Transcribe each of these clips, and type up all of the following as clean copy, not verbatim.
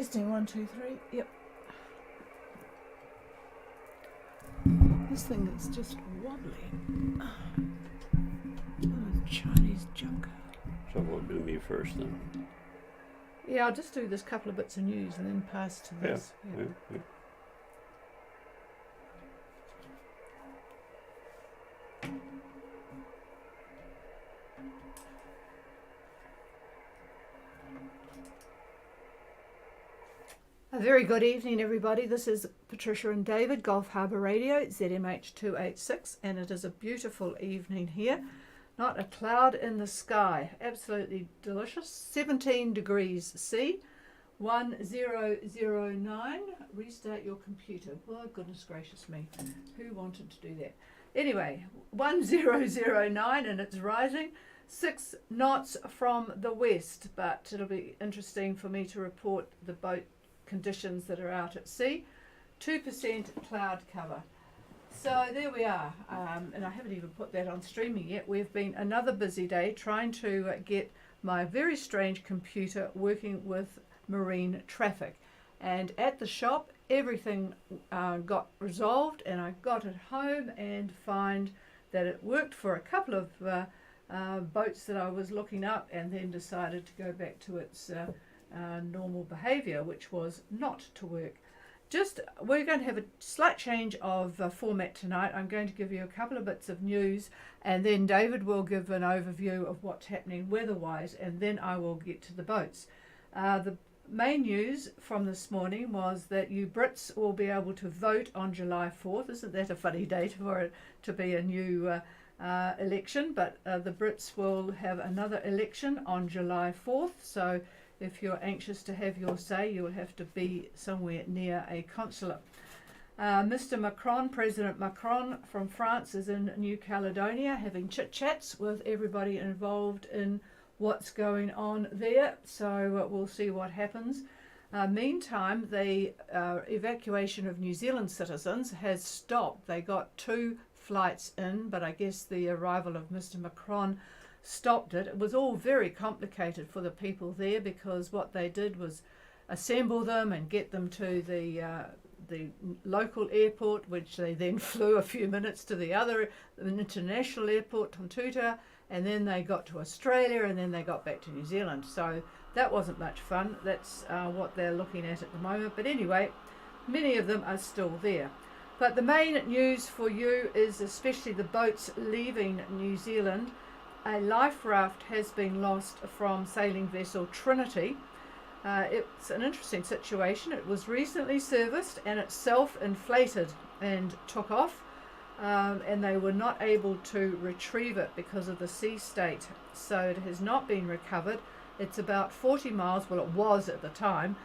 Testing 1, 2, 3. Yep. This thing is just wobbly. Oh, Chinese junk. So we'll do me first then. Yeah, I'll just do this couple of bits of news and then pass to this. Yeah. A very good evening, everybody. This is Patricia and David, Gulf Harbour Radio, ZMH286, and it is a beautiful evening here. Not a cloud in the sky. Absolutely delicious. 17 degrees C. 1009. Restart your computer. Oh, goodness gracious me. Who wanted to do that? Anyway, 1009, and it's rising. 6 knots from the west, but it'll be interesting for me to report the boat conditions that are out at sea. 2% cloud cover. So there we are, and I haven't even put that on streaming yet. We've been another busy day trying to get my very strange computer working with marine traffic, and at the shop everything got resolved, and I got it home and find that it worked for a couple of boats that I was looking up, and then decided to go back to its normal behavior, which was not to work. We're going to have a slight change of format tonight. I'm going to give you a couple of bits of news, and then David will give an overview of what's happening weather-wise, and then I will get to the boats. The main news from this morning was that you Brits will be able to vote on July 4th. Isn't that a funny date for it to be a new election? But the Brits will have another election on July 4th, so if you're anxious to have your say, you'll have to be somewhere near a consulate. Mr. Macron, President Macron from France, is in New Caledonia having chit-chats with everybody involved in what's going on there, so we'll see what happens. Meantime, the evacuation of New Zealand citizens has stopped. They got 2 flights in, but I guess the arrival of Mr. Macron stopped it. It was all very complicated for the people there, because what they did was assemble them and get them to the local airport, which they then flew a few minutes to an international airport, Tontuta, and then they got to Australia, and then they got back to New Zealand. So that wasn't much fun. That's what they're looking at the moment. But anyway, many of them are still there. But the main news for you is especially the boats leaving New Zealand. A life raft has been lost from sailing vessel Trinity. It's an interesting situation. It was recently serviced, and it self-inflated and took off, and they were not able to retrieve it because of the sea state. So it has not been recovered. It's about 40 miles, well, it was at the time,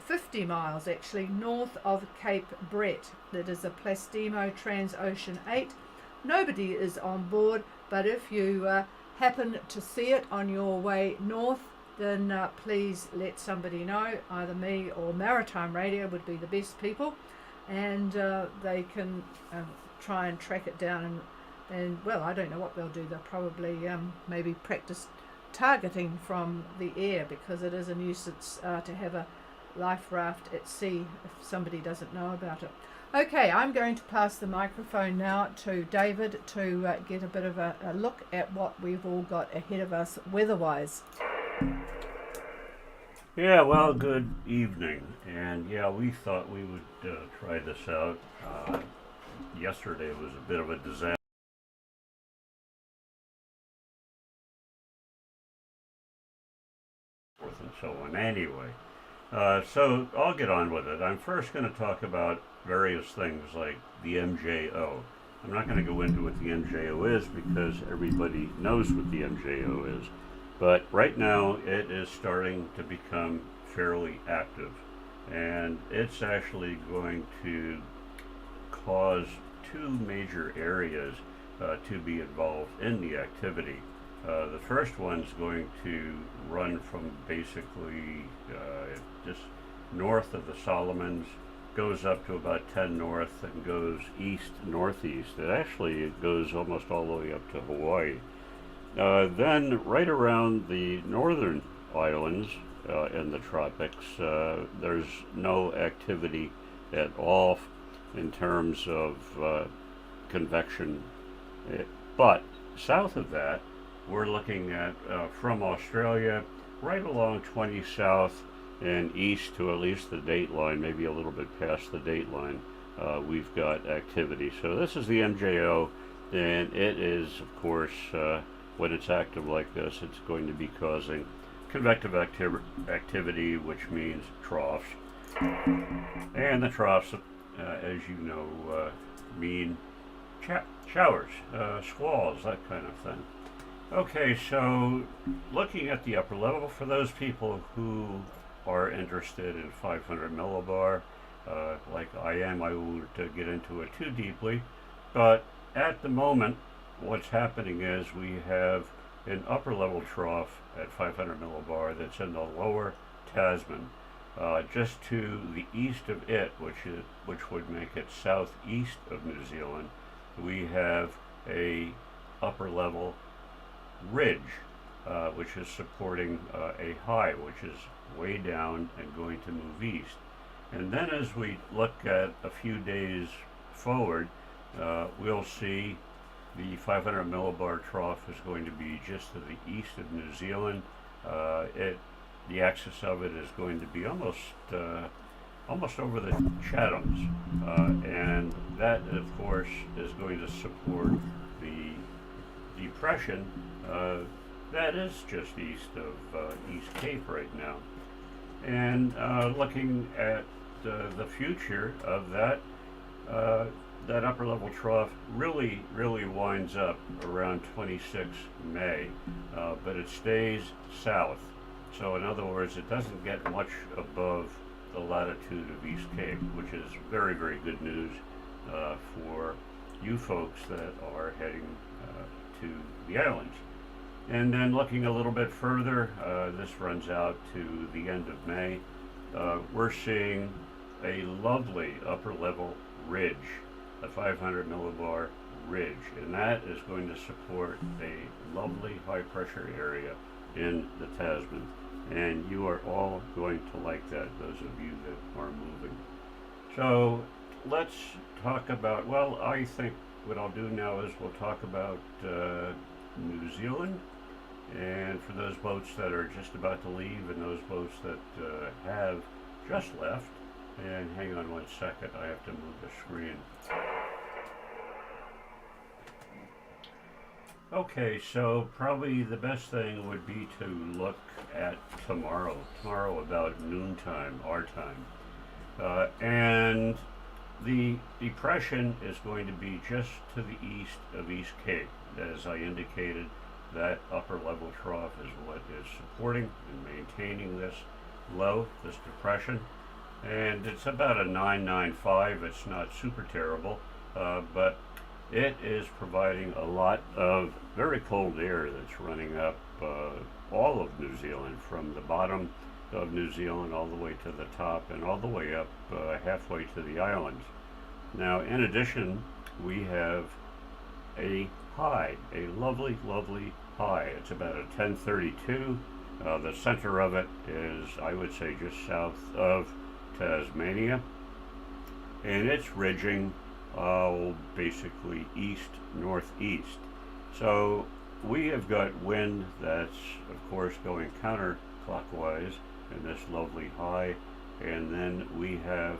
50 miles actually, north of Cape Brett. It is a Plastimo Transocean 8. Nobody is on board, but if you happen to see it on your way north, then please let somebody know. Either me or Maritime Radio would be the best people, and they can try and track it down, and well, I don't know what they'll do. They'll probably maybe practice targeting from the air, because it is a nuisance to have a life raft at sea if somebody doesn't know about it. Okay, I'm going to pass the microphone now to David to get a bit of a look at what we've all got ahead of us weather-wise. Yeah, well, good evening. And yeah, we thought we would try this out. Yesterday was a bit of a disaster. And so on. Anyway, so I'll get on with it. I'm first going to talk about various things like the MJO. I'm not going to go into what the MJO is, because everybody knows what the MJO is. But right now it is starting to become fairly active, and it's actually going to cause 2 major areas to be involved in the activity. The first one's going to run from basically just north of the Solomons, goes up to about 10 north, and goes east-northeast. It goes almost all the way up to Hawaii. Then right around the northern islands, in the tropics. There's no activity at all in terms of convection. But south of that, we're looking at from Australia right along 20 south and east to at least the date line, maybe a little bit past the date line. We've got activity. So this is the MJO, and it is, of course, when it's active like this, it's going to be causing convective activity, which means troughs. And the troughs, as you know, mean showers, squalls, that kind of thing. Okay, so looking at the upper level, for those people who are interested in 500 millibar, like I am, I won't get into it too deeply, but at the moment, what's happening is we have an upper level trough at 500 millibar that's in the lower Tasman. Just to the east of it, which would make it southeast of New Zealand, we have a upper level ridge, which is supporting a high, which is way down and going to move east. And then as we look at a few days forward, we'll see the 500 millibar trough is going to be just to the east of New Zealand. The axis of it is going to be almost over the Chathams, and that, of course, is going to support the depression that is just east of East Cape right now. And looking at the future of that, that upper level trough really winds up around 26 May, but it stays south. So in other words, it doesn't get much above the latitude of East Cape, which is very good news for you folks that are heading to the islands. And then looking a little bit further, this runs out to the end of May. We're seeing a lovely upper level ridge, a 500 millibar ridge, and that is going to support a lovely high pressure area in the Tasman. And you are all going to like that, those of you that are moving. So let's talk about, well, I think what I'll do now is we'll talk about New Zealand, and for those boats that are just about to leave and those boats that have just left. And hang on one second, I have to move the screen. Okay, so probably the best thing would be to look at tomorrow about noontime, our time. And the depression is going to be just to the east of East Cape. As I indicated, that upper level trough is what is supporting and maintaining this low, this depression. And it's about a 995. It's not super terrible, but it is providing a lot of very cold air that's running up all of New Zealand, from the bottom of New Zealand all the way to the top and all the way up halfway to the islands. Now, in addition, we have a high, a lovely high. It's about a 1032. The center of it is, I would say, just south of Tasmania, and it's ridging basically east-northeast. So we have got wind that's, of course, going counterclockwise in this lovely high, and then we have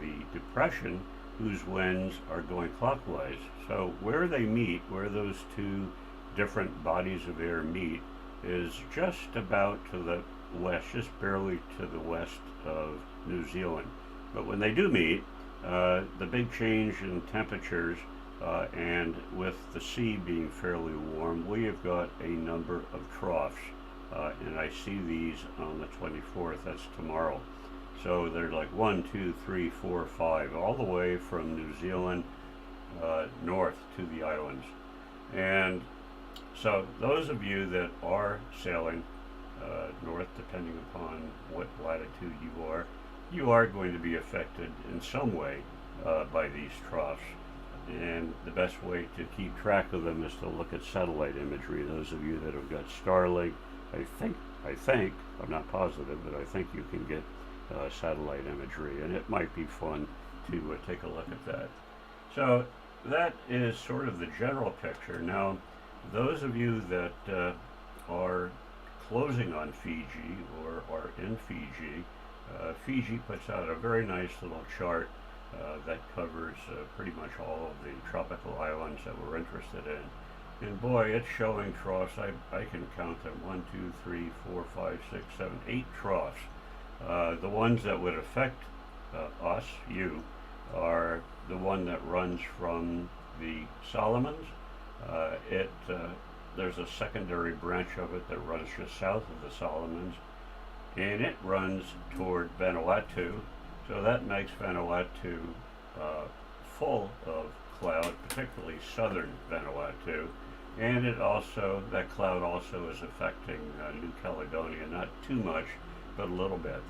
the depression whose winds are going clockwise. So where they meet, where those two different bodies of air meet, is just about to the west, just barely to the west of New Zealand. But when they do meet, the big change in temperatures and with the sea being fairly warm, we have got a number of troughs, and I see these on the 24th, that's tomorrow. So they're like 1, 2, 3, 4, 5, all the way from New Zealand north to the islands. And so those of you that are sailing north, depending upon what latitude you are going to be affected in some way by these troughs. And the best way to keep track of them is to look at satellite imagery. Those of you that have got Starlink, I I think, I'm not positive, but I think you can get satellite imagery, and it might be fun to take a look at that. So that is sort of the general picture. Now, those of you that are closing on Fiji or are in Fiji, Fiji puts out a very nice little chart that covers pretty much all of the tropical islands that we're interested in. And boy, it's showing troughs. I can count them 1, 2, 3, 4, 5, 6, 7, 8 troughs. The ones that would affect us, you, are the one that runs from the Solomons. There's a secondary branch of it that runs just south of the Solomons, and it runs toward Vanuatu. So that makes Vanuatu full of cloud, particularly southern Vanuatu. And that cloud also is affecting New Caledonia, not too much, but a little bit.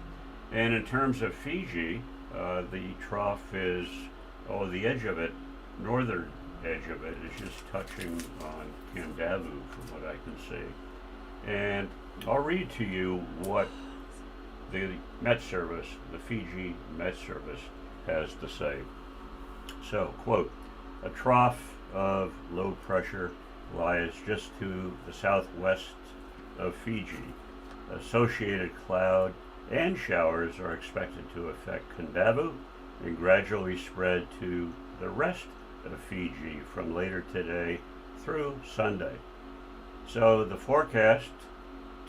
And in terms of Fiji, the trough is, the edge of it, northern edge of it, is just touching on Kandavu from what I can see. And I'll read to you what the Met Service, the Fiji Met Service, has to say. So, quote, a trough of low pressure lies just to the southwest of Fiji. Associated cloud and showers are expected to affect Kandavu and gradually spread to the rest of Fiji from later today through Sunday. So the forecast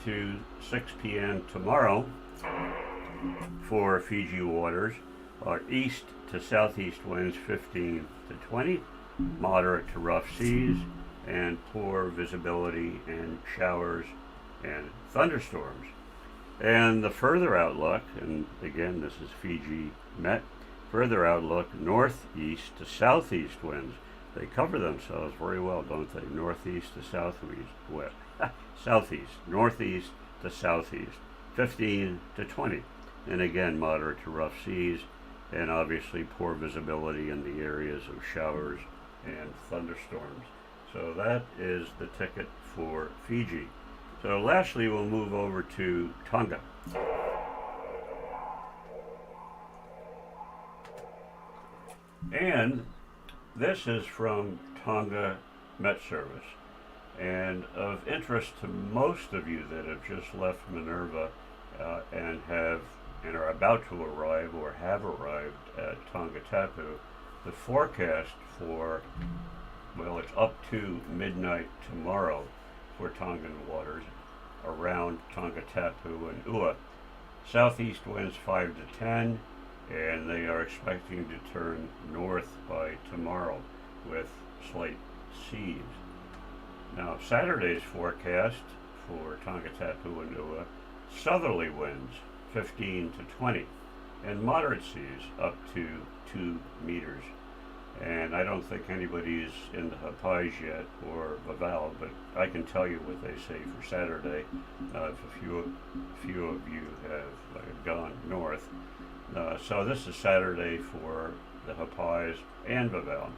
to 6 p.m. tomorrow for Fiji waters are east to southeast winds 15 to 20, moderate to rough seas, and poor visibility and showers and thunderstorms. And the further outlook, and again this is Fiji Met, further outlook, northeast to southeast winds. They cover themselves very well, don't they? Northeast to southeast, southeast, northeast to southeast, 15 to 20. And again, moderate to rough seas, and obviously poor visibility in the areas of showers and thunderstorms. So that is the ticket for Fiji. So lastly, we'll move over to Tonga. And this is from Tonga Met Service. And of interest to most of you that have just left Minerva and are about to arrive or have arrived at Tongatapu, the forecast for, it's up to midnight tomorrow for Tongan waters around Tongatapu and Ua. Southeast winds 5 to 10, and they are expecting to turn north by tomorrow with slight seas. Now, Saturday's forecast for Tongatapu and Ua, southerly winds 15 to 20, and moderate seas up to 2 meters. And I don't think anybody's in the Hapais yet or Vaval, but I can tell you what they say for Saturday. If a few of you have gone north. So this is Saturday for the Hapais and Vaval.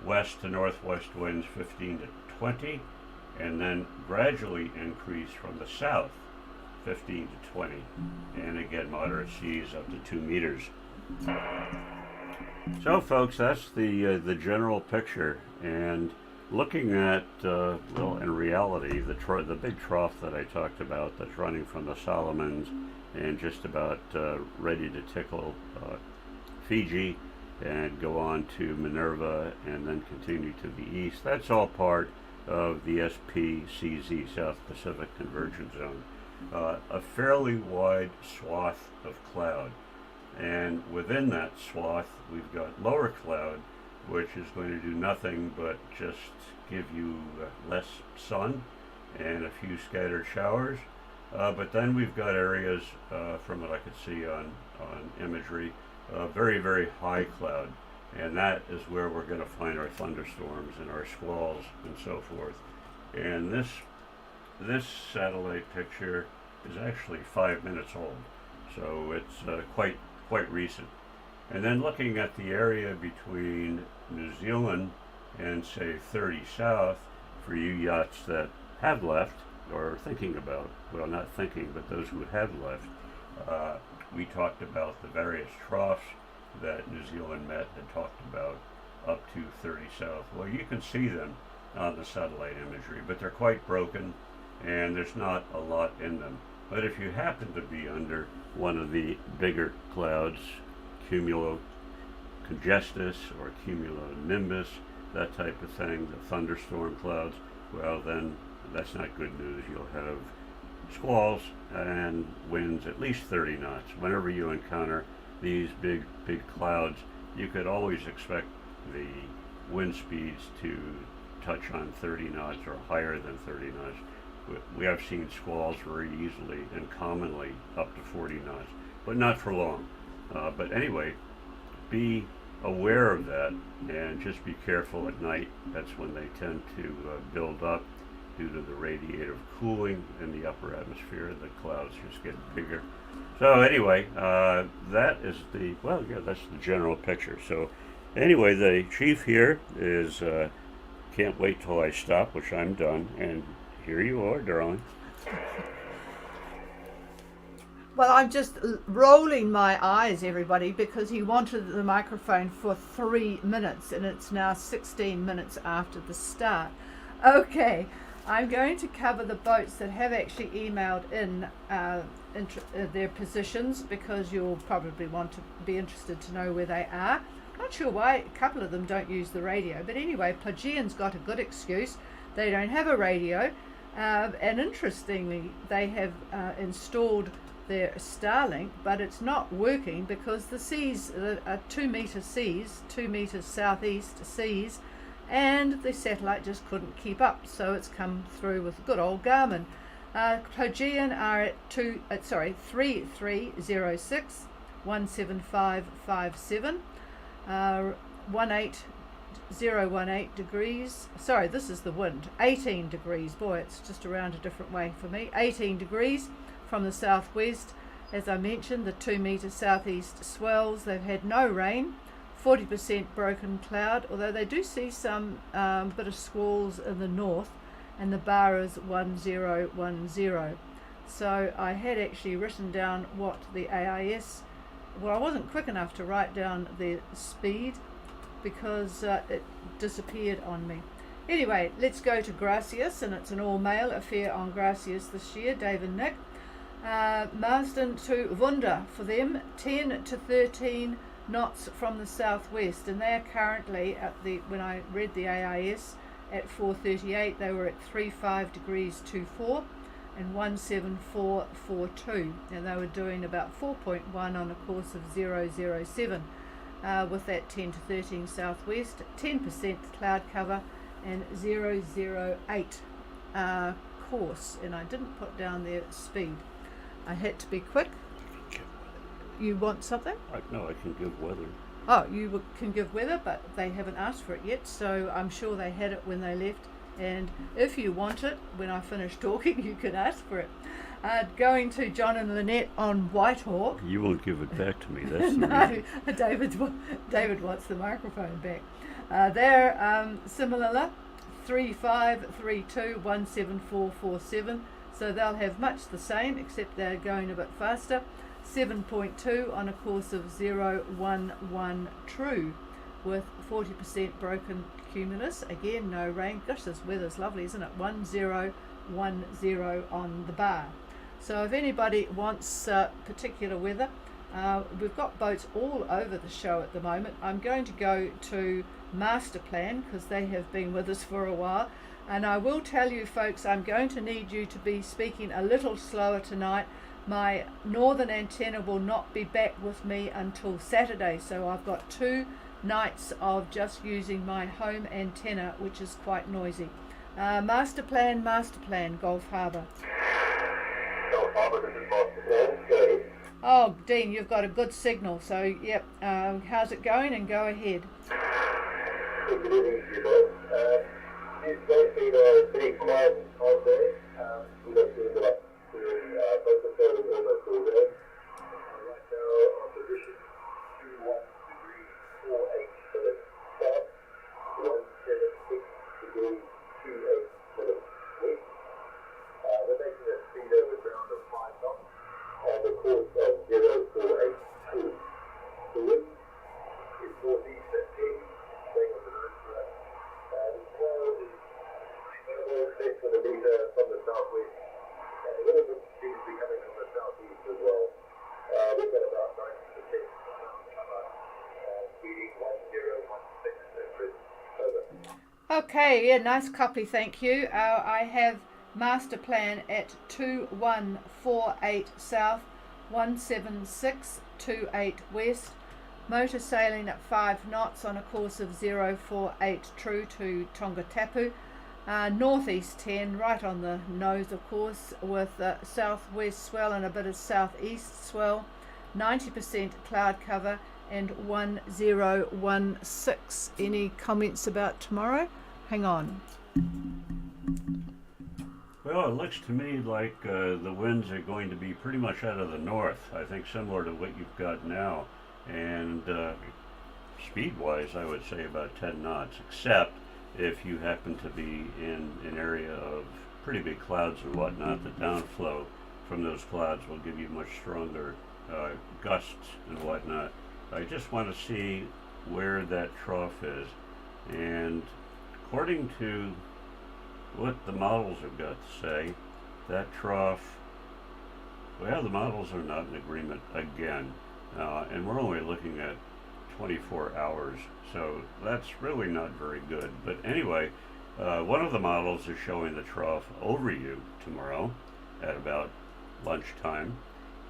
West to northwest winds 15 to 20, and then gradually increase from the south 15 to 20, and again moderate seas up to 2 meters. So folks, that's the general picture, and looking at, in reality, the big trough that I talked about that's running from the Solomons and just about ready to tickle Fiji and go on to Minerva and then continue to the east, that's all part of the SPCZ, South Pacific Convergence Zone. A fairly wide swath of cloud. And within that swath, we've got lower cloud, which is going to do nothing but just give you less sun and a few scattered showers. But then we've got areas, from what I could see on imagery, very, very high cloud. And that is where we're going to find our thunderstorms and our squalls and so forth. And this satellite picture is actually 5 minutes old. So it's quite recent. And then looking at the area between New Zealand and say 30 South, for you yachts that have left or thinking about, well, not thinking, but those who have left, we talked about the various troughs that New Zealand Met had talked about up to 30 south. Well, you can see them on the satellite imagery, but they're quite broken and there's not a lot in them. But if you happen to be under one of the bigger clouds, cumulo congestus or cumulonimbus, that type of thing, the thunderstorm clouds, well then that's not good news. You'll have squalls and winds at least 30 knots. Whenever you encounter these big clouds, you could always expect the wind speeds to touch on 30 knots or higher than 30 knots. We have seen squalls very easily and commonly up to 40 knots, but not for long. But anyway, be aware of that and just be careful at night. That's when they tend to build up due to the radiative cooling in the upper atmosphere. The clouds just get bigger. So anyway, that is that's the general picture. So anyway, the chief here is can't wait till I stop, which I'm done, and here you are, darling. Well, I'm just rolling my eyes, everybody, because he wanted the microphone for 3 minutes and it's now 16 minutes after the start. Okay, I'm going to cover the boats that have actually emailed in their positions, because you'll probably want to be interested to know where they are. Not sure why a couple of them don't use the radio, but anyway, Pelagian's got a good excuse. They don't have a radio, and interestingly, they have installed their Starlink, but it's not working because the seas are 2 meter seas, 2 meters southeast seas, and the satellite just couldn't keep up, so it's come through with good old Garmin. Pelagian are at 3306 17557, 18018 degrees. Sorry, this is the wind. 18 degrees. Boy, it's just around a different way for me. 18 degrees from the southwest. As I mentioned, the 2 meter southeast swells. They've had no rain. 40% broken cloud, although they do see some bit of squalls in the north, and the bar is 1010. So I had actually written down what the AIS, well, I wasn't quick enough to write down the speed because it disappeared on me. Anyway, let's go to Gracias, and it's an all-male affair on Gracias this year, Dave and Nick. Marsden to Wunda for them, 10 to 13 knots from the southwest, and they are currently at when I read the AIS at 4:38, they were at 35 degrees 24 and 17442, and they were doing about 4.1 on a course of 007 with that 10 to 13 southwest, 10% cloud cover, and 008 course, and I didn't put down their speed. I had to be quick. You want something? No, I can give weather. Oh, you can give weather, but they haven't asked for it yet, so I'm sure they had it when they left. And if you want it, when I finish talking, you can ask for it. Going to John and Lynette on Whitehawk. You won't give it back to me. That's the No, David wants the microphone back. They're similar, 3532 17447. So they'll have much the same, except they're going a bit faster. 7.2 on a course of 011 true, with 40% broken cumulus. Again, no rain. Gosh, this weather's lovely, isn't it? 1010 on the bar. So if anybody wants particular weather, we've got boats all over the show at the moment. I'm going to go to Master Plan because they have been with us for a while. And I will tell you, folks, I'm going to need you to be speaking a little slower tonight. My northern antenna will not be back with me until Saturday, so I've got 2 nights of just using my home antenna, which is quite noisy. Master Plan, Gulf Harbour. Gulf Harbour, this is Master Plan. Go. Oh, Dean, you've got a good signal, so yep. How's it going? And go ahead. Good evening to you both. It's been a pretty quiet all day. We've actually ended up doing both the photos almost all day. Right now on position 21 degrees 48 minutes south, 176 degrees 28 minutes west. Okay, yeah, nice copy, thank you. I have master plan at 2148 south, 17628 west. Motor sailing at 5 knots on a course of 048 true to Tongatapu. Northeast 10, right on the nose, of course, with southwest swell and a bit of southeast swell. 90% cloud cover and 1016. Any comments about tomorrow? Hang on. Well, it looks to me like the winds are going to be pretty much out of the north. I think similar to what you've got now. And speed-wise, I would say about 10 knots, except if you happen to be in an area of pretty big clouds and whatnot. The downflow from those clouds will give you much stronger gusts and whatnot. I just want to see where that trough is, and according to what the models have got to say, that trough, well, the models are not in agreement again, and we're only looking at 24 hours, so that's really not very good. But anyway, one of the models is showing the trough over you tomorrow at about lunchtime,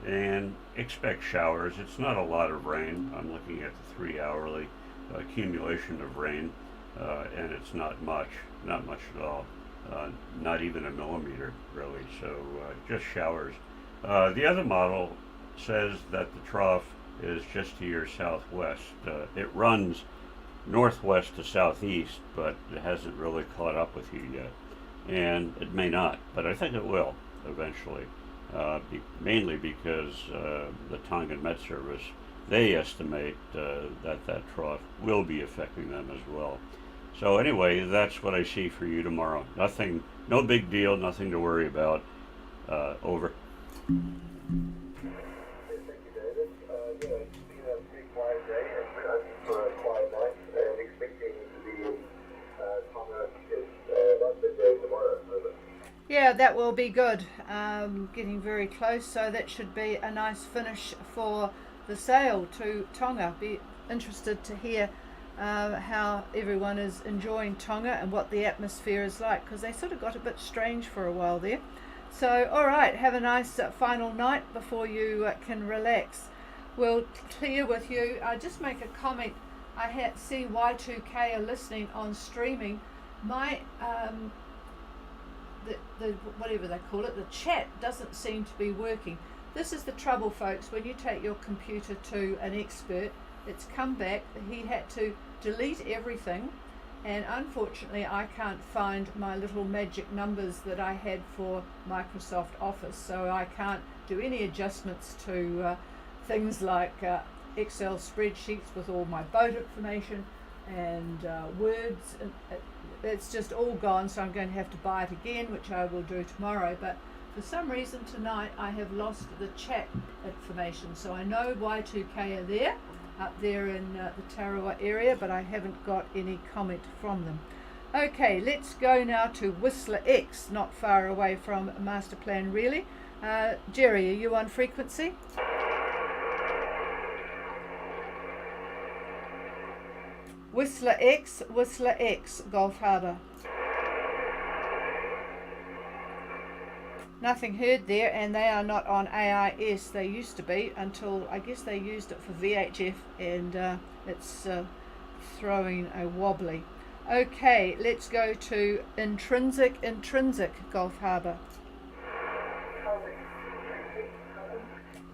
and expect showers. It's not a lot of rain. I'm looking at the 3-hourly accumulation of rain, and it's not much at all, not even a millimeter really, so just showers. The other model says that the trough is just to your southwest. It runs northwest to southeast, but it hasn't really caught up with you yet, and it may not, but I think it will eventually, mainly because the Tongan Met Service, they estimate that trough will be affecting them as well. So anyway, that's what I see for you tomorrow. Nothing, no big deal, nothing to worry about. Over. Thank you, David. Yeah, it's been a pretty quiet day and for a quiet night, and expecting to be in Tonga about midday tomorrow. Over. Yeah, that will be good. Getting very close, so that should be a nice finish for the sail to Tonga. Be interested to hear how everyone is enjoying Tonga and what the atmosphere is like, because they sort of got a bit strange for a while there. So, all right, have a nice final night before you can relax. We'll clear with you. Just make a comment. I see Y2K are listening on streaming. My the whatever they call it, the chat doesn't seem to be working. This is the trouble, folks. When you take your computer to an expert, it's come back. He had to delete everything, and unfortunately I can't find my little magic numbers that I had for Microsoft Office, so I can't do any adjustments to things like Excel spreadsheets with all my boat information and words. It's just all gone, so I'm going to have to buy it again, which I will do tomorrow. But for some reason tonight I have lost the chat information, so I know Y2K are there, up there in the Tarawa area, but I haven't got any comment from them. Okay, let's go now to Whistler X, not far away from Master Plan really. Jerry, are you on frequency? Whistler X, Gulf Harbour. Nothing heard there, and they are not on AIS. They used to be until I guess they used it for VHF, and it's throwing a wobbly. Okay, let's go to intrinsic Gulf Harbour.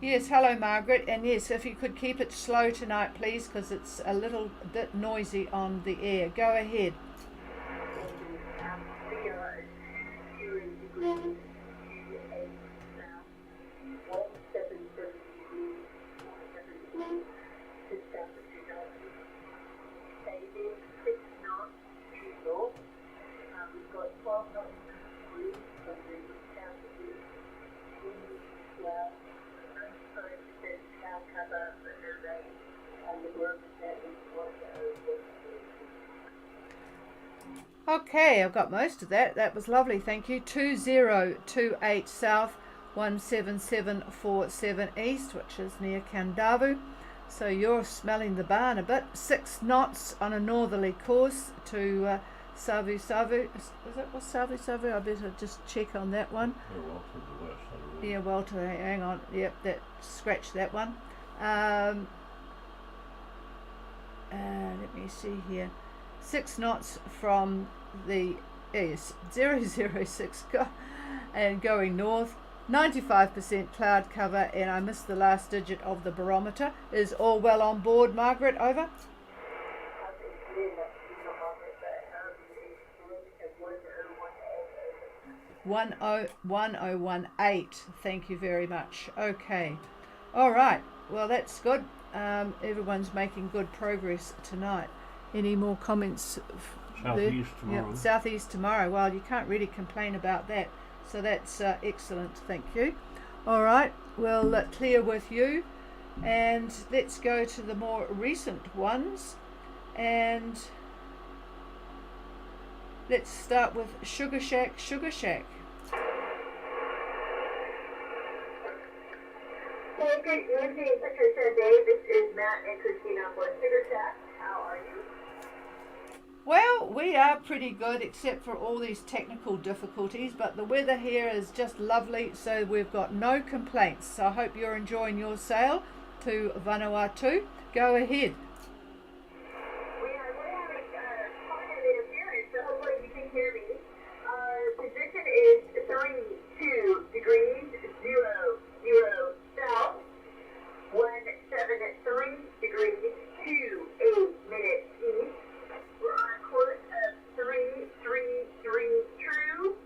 Yes, hello Margaret, and yes, if you could keep it slow tonight please, because it's a little bit noisy on the air. Go ahead. Okay, I've got most of that. That was lovely, thank you. 2028 south, 17747 east, which is near Kandavu. So you're smelling the barn a bit. 6 knots on a northerly course to Savu Savu. Is that what Savu Savu? I better just check on that one. They're well to the west. I don't know. Yeah, well, hang on. Yep, scratch that one. Let me see here. 6 knots from the 006 and going north. 95% cloud cover, and I missed the last digit of the barometer. Is all well on board, Margaret? Over. 1018. Thank you very much. Okay. All right. Well, that's good. Everyone's making good progress tonight. Any more comments? Southeast tomorrow. Yeah, southeast tomorrow. Well, you can't really complain about that. So that's excellent. Thank you. All right. We'll clear with you. And let's go to the more recent ones. And let's start with Sugar Shack. Sugar Shack. Hey, good evening, Patricia and Dave. This is Matt and Christina for Sugar Shack. How are you? Well, we are pretty good except for all these technical difficulties, but the weather here is just lovely, so we've got no complaints. So I hope you're enjoying your sail to Vanuatu. Go ahead. We're having quite an interference, so hopefully you can hear me. Our position is 32 degrees 00 south, 173 degrees 28 minutes east. We're on a course of 333 true,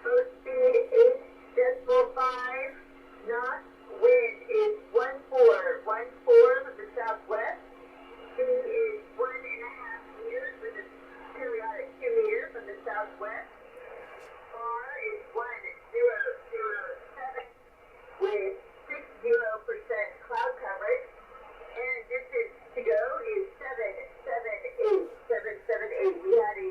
boat speed 8.5 knots, wind is 1414 from the southwest, sea is 1.5 meters with a periodic 2 meter from the southwest, bar is 1007 with 60% cloud coverage, and distance to go is 778. We had a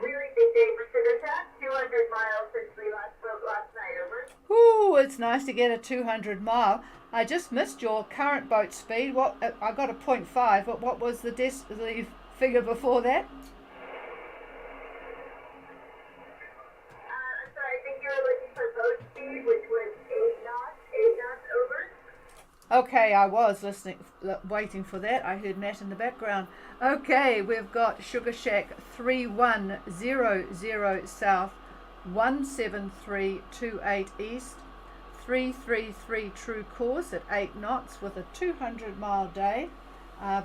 really big day for Sugar Shack, 200 miles since we last spoke last night, over. Ooh, it's nice to get a 200 mile. I just missed your current boat speed. What I got a 0.5, but what was the figure before that? I'm sorry, I think you were looking for boat speed, which was 8 knots over. Okay, I was waiting for that. I heard Matt in the background. Okay, we've got Sugar Shack 3100 south, 17328 east, 333 true course at 8 knots with a 200-mile day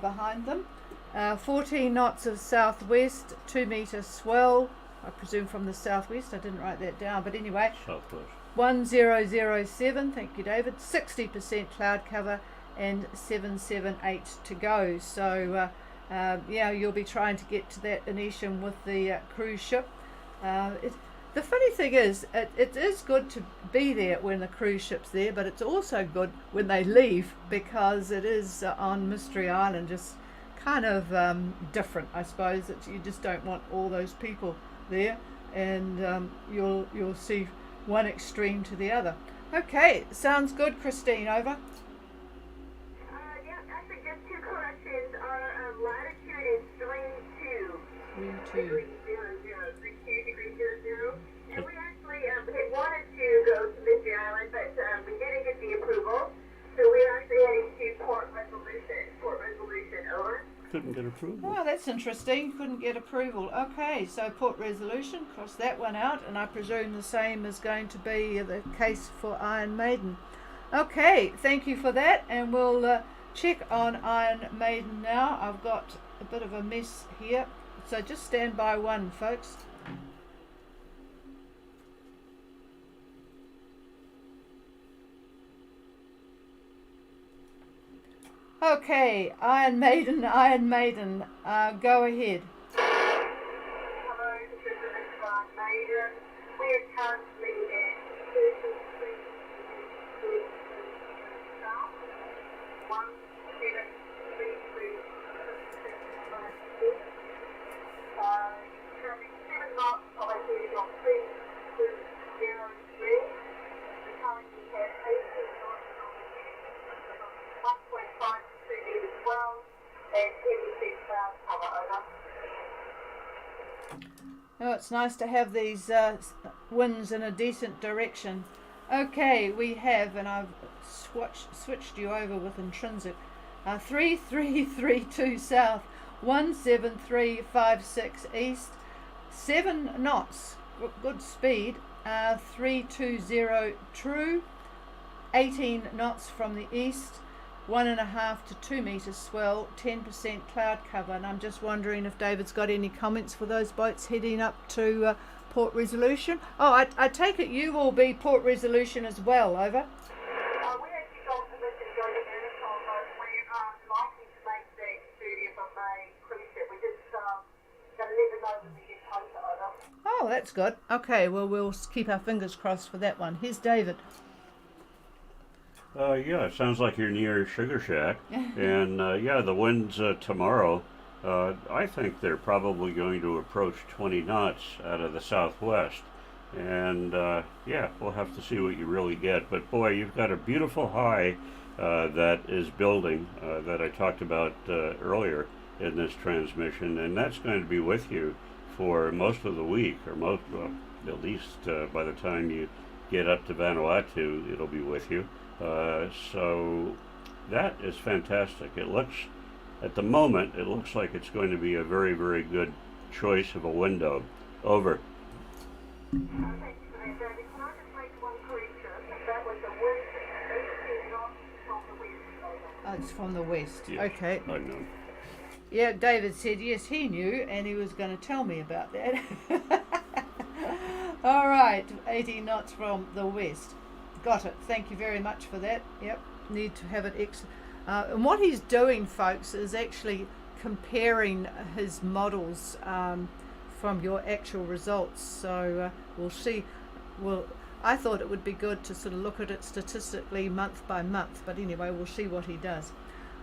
behind them. 14 knots of southwest, 2 meter swell, I presume from the southwest. I didn't write that down, but anyway. Southwest. 1007, thank you, David. 60% cloud cover and 778 to go. So, yeah, you'll be trying to get to that Venetian with the cruise ship. The funny thing is, it is good to be there when the cruise ship's there, but it's also good when they leave because it is on Mystery Island, just kind of different, I suppose. That you just don't want all those people there, and you'll see one extreme to the other. Okay, sounds good, Christine. Over. Yeah, actually, just 2 corrections. Our latitude is 32 degrees 00. And we actually had wanted to go to Mystery Island, but we didn't get the approval. So we're actually heading to Port Resolution, over. Couldn't get approval. Oh, that's interesting. Couldn't get approval. Okay, so Port Resolution, cross that one out, and I presume the same is going to be the case for Iron Maiden. Okay, thank you for that, and we'll check on Iron Maiden now. I've got a bit of a mess here, so just stand by one, folks. Okay, Iron Maiden, go ahead. Hello, this is Iron Maiden. We are currently in 33 south, 173 currently 7 knots, elevated on 303. We currently have 18 knots on the east, 1.5 as well, and heavy sea cloud cover, over. Oh, it's nice to have these winds in a decent direction. Okay, we have, and I've switched you over with intrinsic. 3332 south, 17356 east, 7 knots, good speed. 320 true, 18 knots from the east, 1.5 to 2 meters swell, 10% cloud cover. And I'm just wondering if David's got any comments for those boats heading up to Port Resolution. Oh, I take it you will be Port Resolution as well, over. We actually got permission to go to Marathon, but we're likely to make the 30th of May cruise ship. We just going to let them know when we get closer, over. Oh, that's good. Okay, well, we'll keep our fingers crossed for that one. Here's David. Yeah, it sounds like you're near Sugar Shack. And yeah, the winds tomorrow, I think they're probably going to approach 20 knots out of the southwest. And yeah, we'll have to see what you really get. But boy, you've got a beautiful high that is building that I talked about earlier in this transmission. And that's going to be with you for most of the week, or most, well, at least by the time you get up to Vanuatu, it'll be with you. So that is fantastic. It looks, at the moment, it looks like it's going to be a very, very good choice of a window. Over. Thank you for that, David. Can I just make one correction? That was the wind 18 knots from the west, over. Oh, it's from the west. Yes, Okay. I know. Yeah, David said yes, he knew, and he was going to tell me about that. All right, 80 knots from the west. Got it. Thank you very much for that. Yep, need to have it. And what he's doing, folks, is actually comparing his models from your actual results. So we'll see. I thought it would be good to sort of look at it statistically month by month, but anyway, we'll see what he does.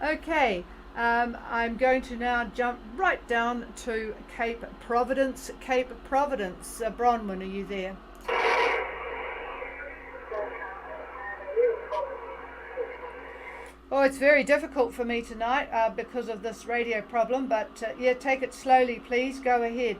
Okay. I'm going to now jump right down to Cape Providence. Cape Providence. Bronwyn, are you there? Oh, it's very difficult for me tonight because of this radio problem, but yeah, take it slowly, please. Go ahead.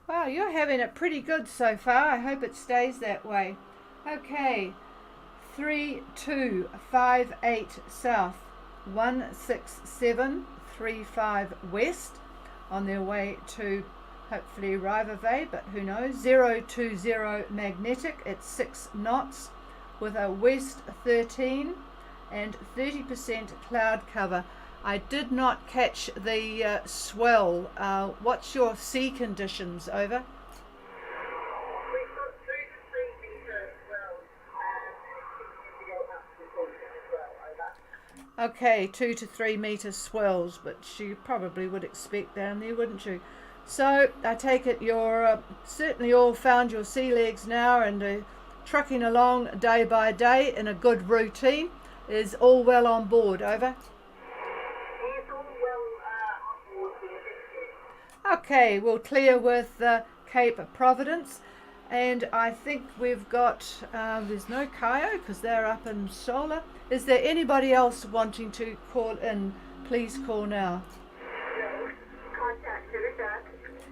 Wow, you're having it pretty good so far. I hope it stays that way. Okay, 3258 south, 16735 west, on their way to hopefully Riva Bay, but who knows. 020 magnetic, it's 6 knots with a west 13 and 30% cloud cover. I did not catch the swell. What's your sea conditions, over? We've got 2 to 3 meter swells and continuing to go up to 4 as well, over. Okay, 2 to 3 meter swells, but you probably would expect down there, wouldn't you? So I take it you're certainly all found your sea legs now and trucking along day by day in a good routine. Is all well on board, over? Okay, we'll clear with Cape Providence, and I think we've got, there's no Kayo because they're up in Solar. Is there anybody else wanting to call in? Please call now. Contact Sugar.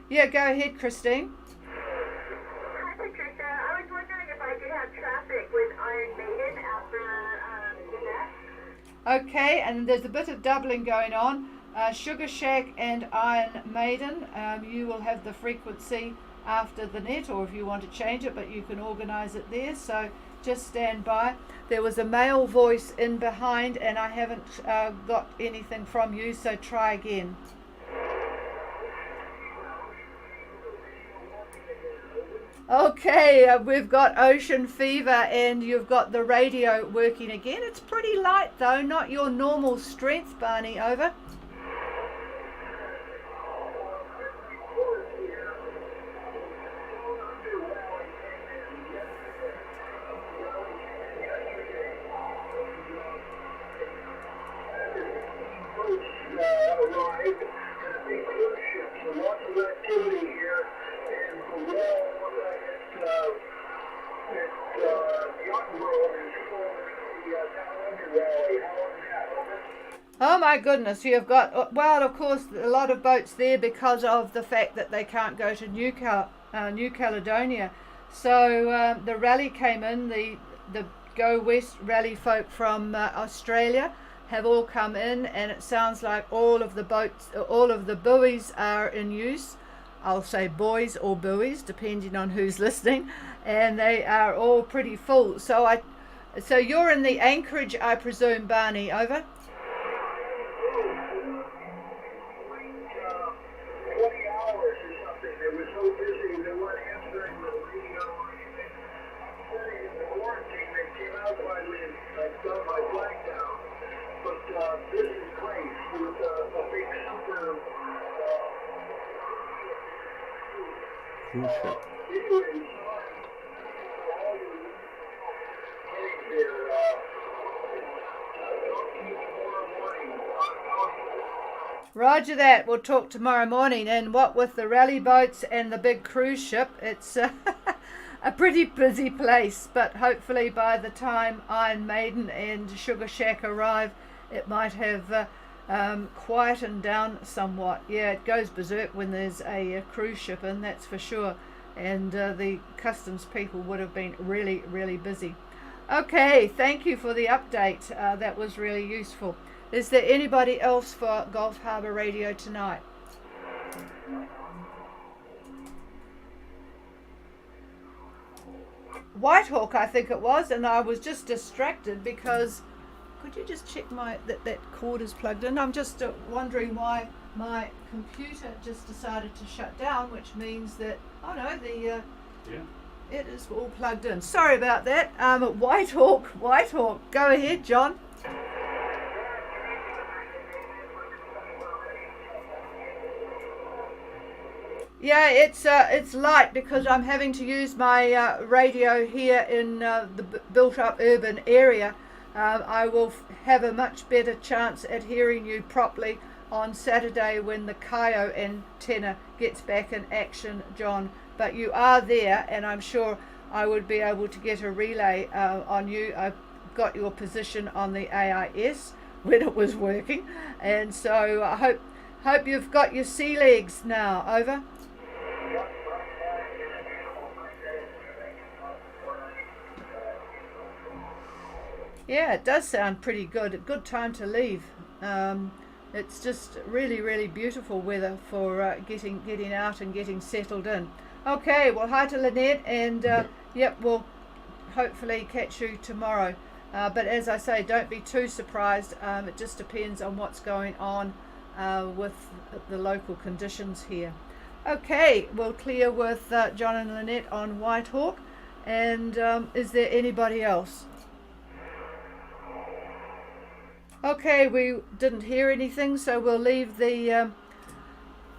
Yeah, go ahead, Christine. Hi, Patricia. I was wondering if I could have traffic with Iron Maiden after the Okay, and there's a bit of doubling going on. Sugar Shack and Iron Maiden, you will have the frequency after the net, or if you want to change it, but you can organise it there, so just stand by. There was a male voice in behind and I haven't got anything from you, so try again. Okay, we've got ocean fever and you've got the radio working again. It's pretty light though, not your normal strength, Barney. Over. Oh my goodness, you've got, well, of course, a lot of boats there because of the fact that they can't go to New Caledonia. So the rally came in, the Go West rally folk from Australia have all come in, and it sounds like all of the boats, all of the buoys are in use. I'll say buoys or buoys, depending on who's listening, and they are all pretty full. So you're in the anchorage, I presume, Barney. Over. 20 hours or something. They were so busy they weren't answering the radio or even sitting in the quarantine. They came out finally and got my flag down. But this is great with a big super Cruise ship. anyways, for all you getting here, talk to you tomorrow morning. Roger that. We'll talk tomorrow morning. And what with the rally boats and the big cruise ship, it's a pretty busy place. But hopefully by the time Iron Maiden and Sugar Shack arrive, it might have quietened down somewhat. Yeah, it goes berserk when there's a cruise ship in, that's for sure. And the customs people would have been really, really busy. Okay, thank you for the update. That was really useful. Is there anybody else for Gulf Harbour Radio tonight? Whitehawk, I think it was, and I was just distracted because, could you just check that cord is plugged in? I'm just wondering why my computer just decided to shut down, which means that, oh no, it is all plugged in. Sorry about that. Whitehawk, go ahead, John. Yeah, it's light because I'm having to use my radio here in the built-up urban area. I will have a much better chance at hearing you properly on Saturday when the Kayo antenna gets back in action, John. But you are there, and I'm sure I would be able to get a relay on you. I've got your position on the AIS when it was working, and so I hope you've got your sea legs now. Over. Yeah, it does sound pretty good. A good time to leave. It's just really, really beautiful weather for getting out and getting settled in. Okay, well, hi to Lynette, and yep, we'll hopefully catch you tomorrow. But as I say, don't be too surprised. It just depends on what's going on with the local conditions here. Okay, we'll clear with John and Lynette on Whitehawk. And is there anybody else? Okay, we didn't hear anything, so we'll leave the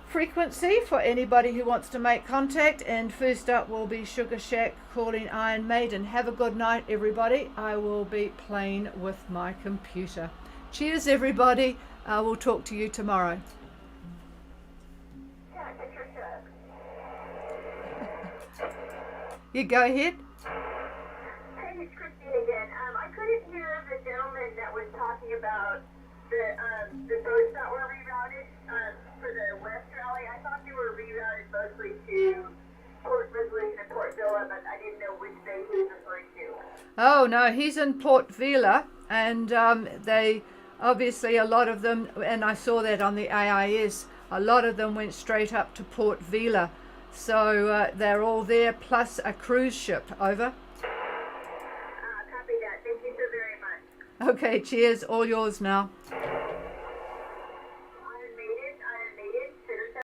frequency for anybody who wants to make contact. And first up will be Sugar Shack calling Iron Maiden. Have a good night, everybody. I will be playing with my computer. Cheers, everybody. We'll talk to you tomorrow. You go ahead. Hey, it's Christine again. I couldn't hear the gentleman that was talking about the boats that were rerouted for the West Rally. I thought they were rerouted mostly to Port Resolution and Port Vila, but I didn't know which bay he was referring to. Oh no, he's in Port Vila, and they obviously, a lot of them, and I saw that on the AIS, a lot of them went straight up to Port Vila. So they're all there, plus a cruise ship. Over. Copy that. Thank you so very much. Okay, cheers. All yours now.